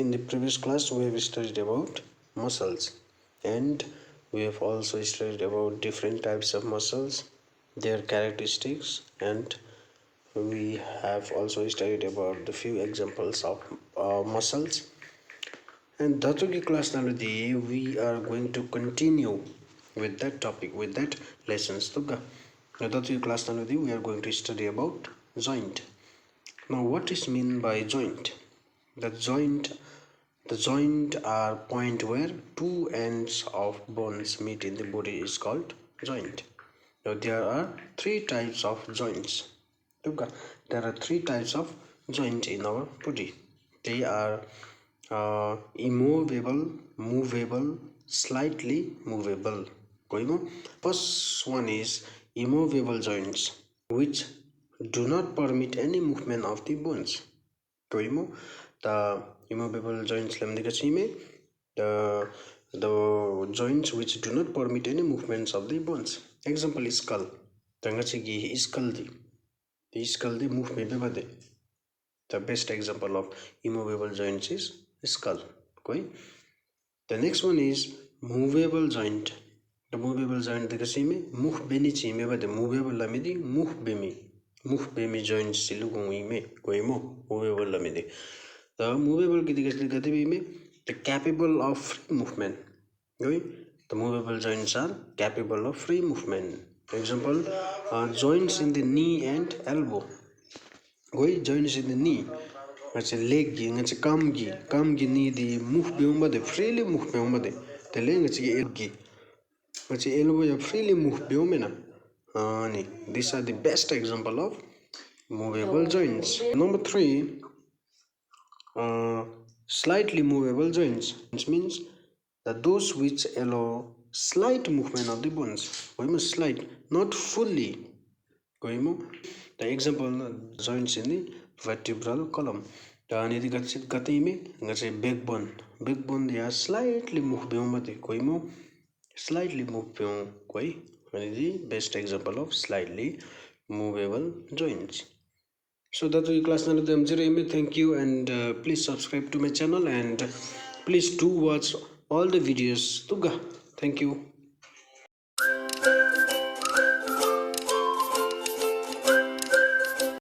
In the previous class we have studied about muscles, and we have also studied about different types of muscles, their characteristics, and we have also studied about the few examples of muscles. And Dhatuki class naladi we are going to continue with that topic, with that lessons. Dhatuki class naladi we are going to study about joint. Now what is mean by joint? The joint are point where two ends of bones meet in the body is called joint. Now there are three types of joints. There are three types of joint in our body. They are immovable, movable, slightly movable. First one is immovable joints, which do not permit any movement of the bones. The immovable joints the joints which do not permit any movements of the bones. Example is skull. The skull the movement. The best example of immovable joints is skull. The next one is movable joint. The movable joint move beni chime the movable lamidi move bemi joints silu movable lamidi. The movable the capable of free movement. The movable joints are capable of free movement. For example, joints in the knee and elbow. Joints in the knee. That's a leg, that's a kamgi knee, the move beyond the freely move beyond the leg, it's a elgi. That's a elbow freely move beyond. These are the best example of movable joints. Number 3, slightly movable joints, which means that those which allow slight movement of the bones. Slight, not fully. The example joints in the vertebral column. Backbone. Backbone they are slightly move slightly move the best example of slightly movable joints. So that we class thank you, and please subscribe to my channel, and please do watch all the videos. Thank you.